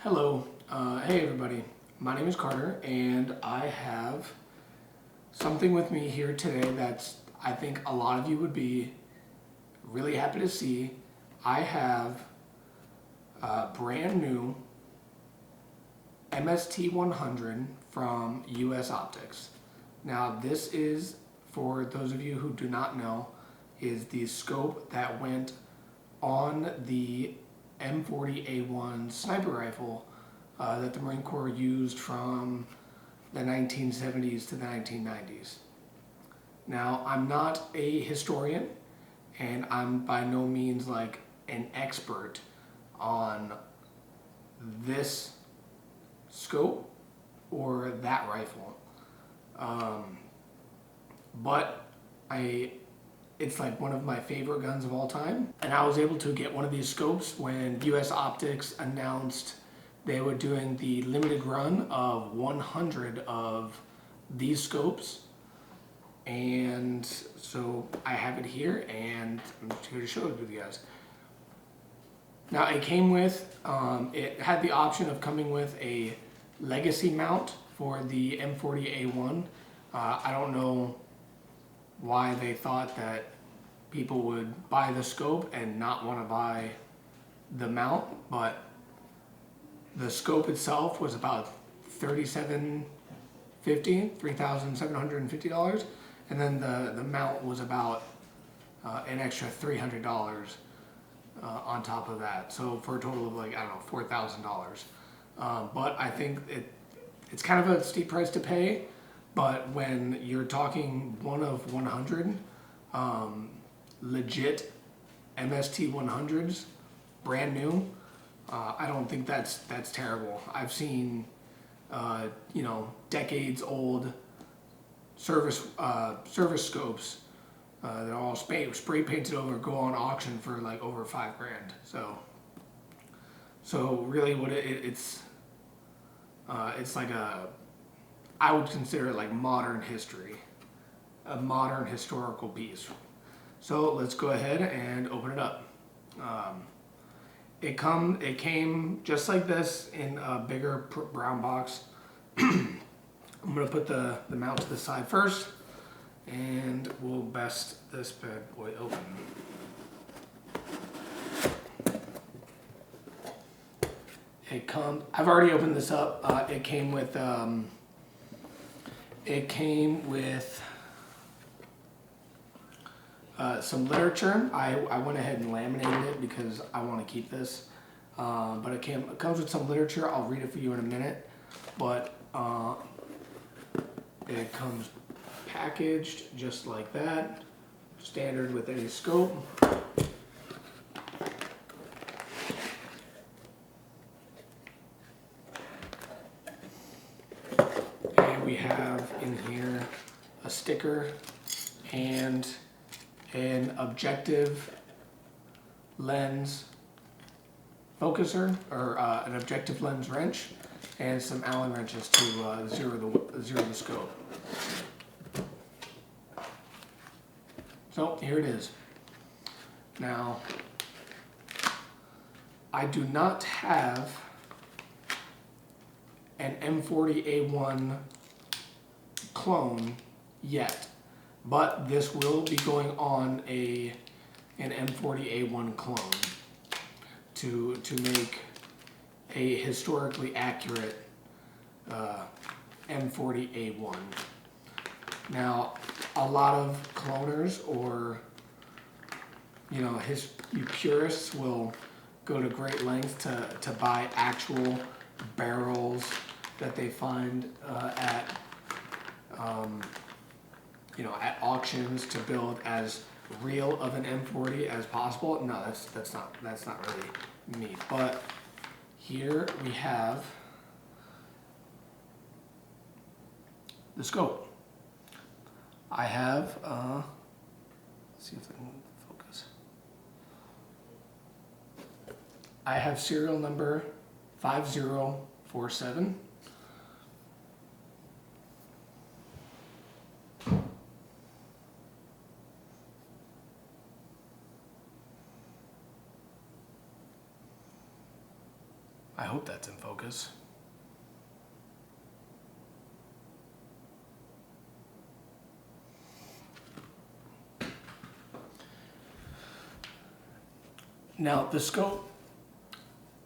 Hello, hey everybody, my name is Carter and I have something with me here today that's I think a lot of you would be really happy to see. I have a brand new MST-100 from US Optics. Now this is, for those of you who do not know, is the scope that went on the M40a1 Sniper Rifle that the Marine Corps used from the 1970s to the 1990s. Now, I'm not a historian, and I'm by no means like an expert on this scope or that rifle, but it's like one of my favorite guns of all time. And I was able to get one of these scopes when US Optics announced they were doing the limited run of 100 of these scopes. And so I have it here and I'm just here to show it to you guys. Now it came with, it had the option of coming with a legacy mount for the M40a1. I don't know why they thought that people would buy the scope and not want to buy the mount, but the scope itself was about $3,750, and then the mount was about an extra $300 on top of that. So for a total of like, I don't know, $4,000. But I think it's kind of a steep price to pay. But when you're talking one of 100 legit MST-100s, brand new, I don't think that's terrible. I've seen decades old service scopes that are all spray painted over, go on auction for like over $5 grand. So really, what it's like I would consider it like modern history, a modern historical piece. So let's go ahead and open it up. It came just like this in a bigger brown box. I'm gonna put the mount to the side first, and we'll best this bad boy open. I've already opened this up. It came with some literature. I went ahead and laminated it because I want to keep this. But it comes with some literature. I'll read it for you in a minute. But it comes packaged just like that, standard with any scope. And we have in here a sticker and an objective lens focuser, or an objective lens wrench, and some Allen wrenches to zero the scope. So here it is. Now, I do not have an M40a1 clone yet, but this will be going on an M40a1 clone to make a historically accurate M40a1. Now, a lot of cloners or you purists will go to great lengths to buy actual barrels that they find at auctions to build as real of an M40 as possible. No, that's not really me. But here we have the scope. I have let's see if I can focus. I have serial number 5047. I hope that's in focus. Now the scope,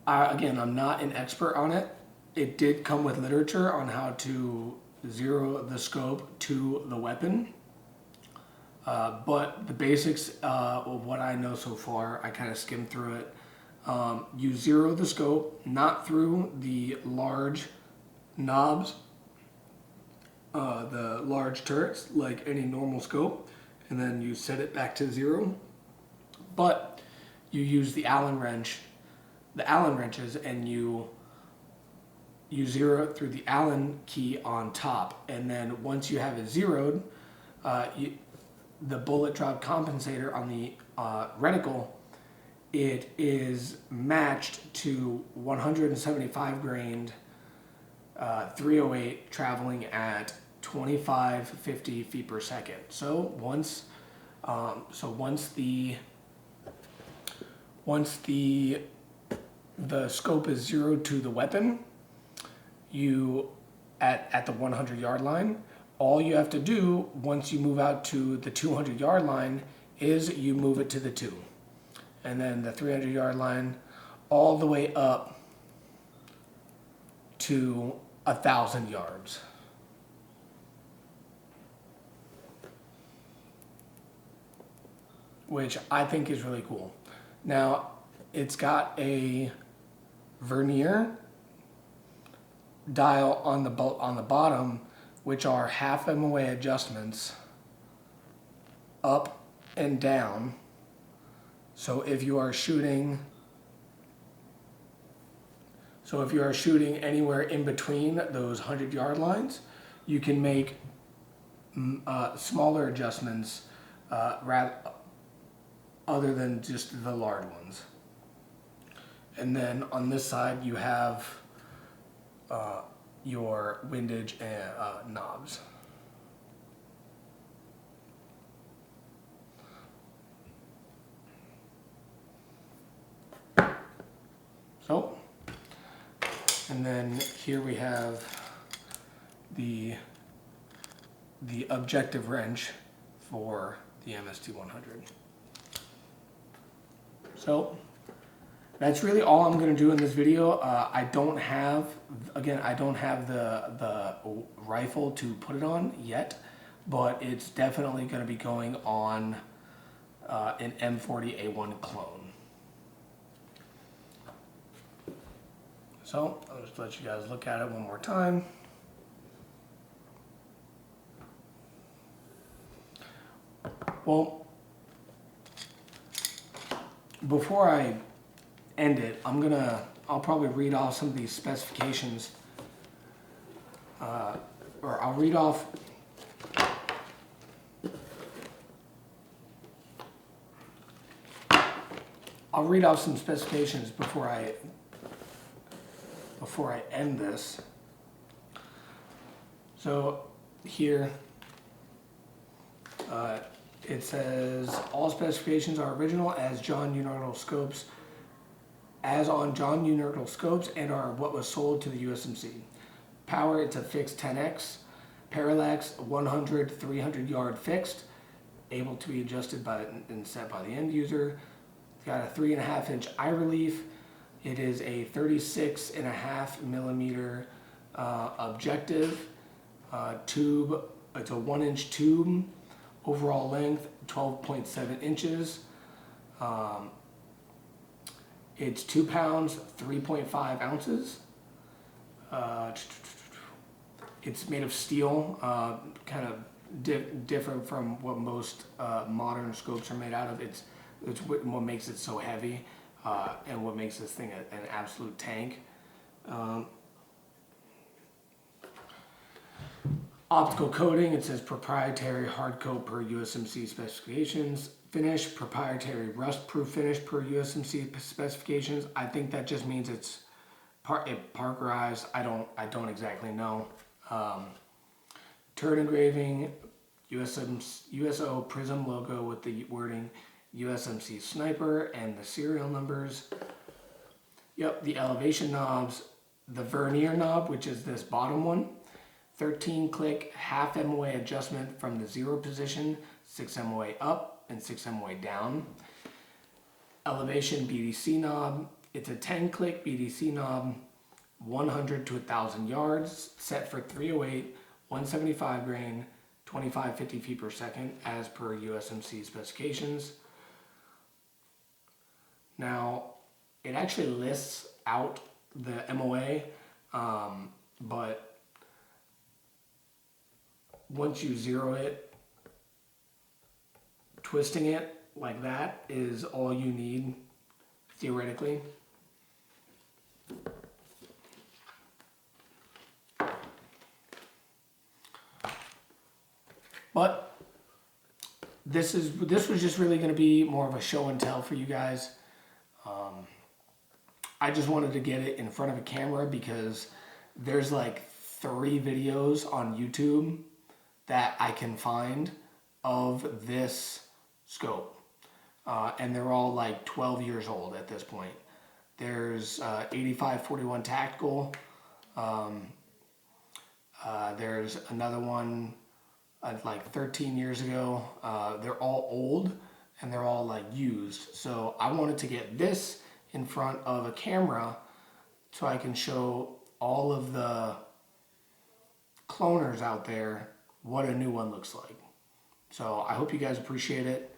again, I'm not an expert on it. It did come with literature on how to zero the scope to the weapon. But the basics of what I know so far, I kind of skimmed through it. You zero the scope, not through the large knobs, the large turrets, like any normal scope, and then you set it back to 0. But you use the Allen wrenches, and you zero it through the Allen key on top. And then once you have it zeroed, the bullet drop compensator on the reticle, it is matched to 175 grain 308 traveling at 2550 feet per second. So once the scope is zeroed to the weapon, you at the 100-yard line, all you have to do once you move out to the 200-yard line is you move it to the 2. And then the 300-yard line all the way up to 1,000 yards. Which I think is really cool. Now, it's got a vernier dial on the bottom, which are half MOA adjustments up and down. So if you are shooting anywhere in between those 100-yard lines, you can make smaller adjustments other than just the large ones. And then on this side you have your windage and knobs. So, and then here we have the objective wrench for the MST-100. So that's really all I'm going to do in this video. I don't have the rifle to put it on yet, but it's definitely going to be going on an M40a1 clone. So I'll just let you guys look at it one more time. Well, before I end it, I'll probably read off some of these specifications, or I'll read off some specifications before I end this. So here it says all specifications are original as John Unertl scopes, as on John Unertl scopes, and are what was sold to the USMC. Power, it's a fixed 10x. Parallax, 100, 300 yard fixed, able to be adjusted and set by the end user. It's got a 3.5 inch eye relief. It is a 36.5 millimeter objective tube. It's a 1-inch tube. Overall length 12.7 inches. It's 2 pounds, 3.5 ounces. It's made of steel, kind of different from what most modern scopes are made out of. It's what makes it so heavy, and what makes this thing an absolute tank. Optical coating, it says proprietary hard coat per USMC specifications. Finish, proprietary rust proof finish per USMC specifications. I think that just means it's parkerized. I don't exactly know. Turret engraving, USO Prism logo with the wording USMC Sniper and the serial numbers. Yep, the elevation knobs the vernier knob, which is this bottom one, 13 click half MOA adjustment from the 0 position, 6 MOA up and 6 MOA down. Elevation BDC knob, it's a 10 click BDC knob, 100 to 1,000 yards, set for 308, 175 grain, 25-50 feet per second as per USMC specifications. Now, it actually lists out the MOA, but once you zero it, twisting it like that is all you need, theoretically. But this was just really going to be more of a show and tell for you guys. I just wanted to get it in front of a camera because there's like 3 videos on YouTube that I can find of this scope. And they're all like 12 years old at this point. There's 8541 Tactical. There's another one like 13 years ago. They're all old and they're all like used. So I wanted to get this in front of a camera so I can show all of the cloners out there what a new one looks like. So I hope you guys appreciate it.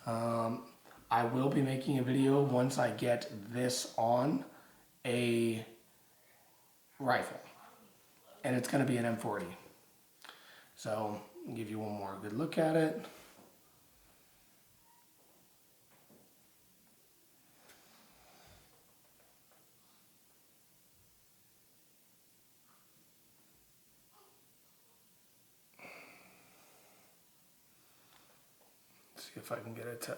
I will be making a video once I get this on a rifle, and it's going to be an M40. So I'll give you one more good look at it. Let's see if I can get it to...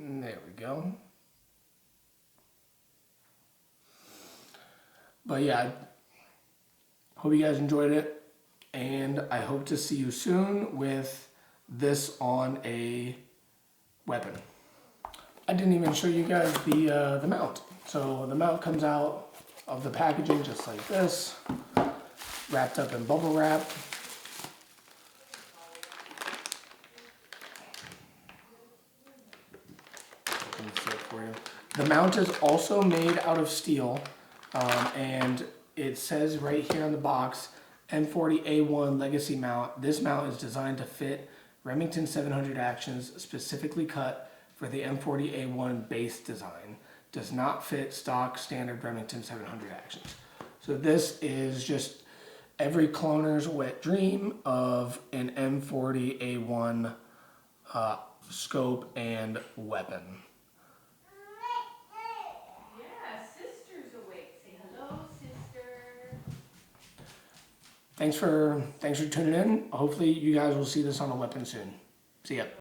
There we go. But yeah, hope you guys enjoyed it, and I hope to see you soon with this on a weapon. I didn't even show you guys the mount. So the mount comes out of the packaging just like this, wrapped up in bubble wrap. The mount is also made out of steel, and it says right here on the box, M40a1 Legacy mount. This mount is designed to fit Remington 700 actions, specifically cut for the M40a1 base design. Does not fit stock standard Remington 700 actions. So this is just every cloner's wet dream of an M40a1 scope and weapon. Thanks for tuning in. Hopefully you guys will see this on a weapon soon. See ya.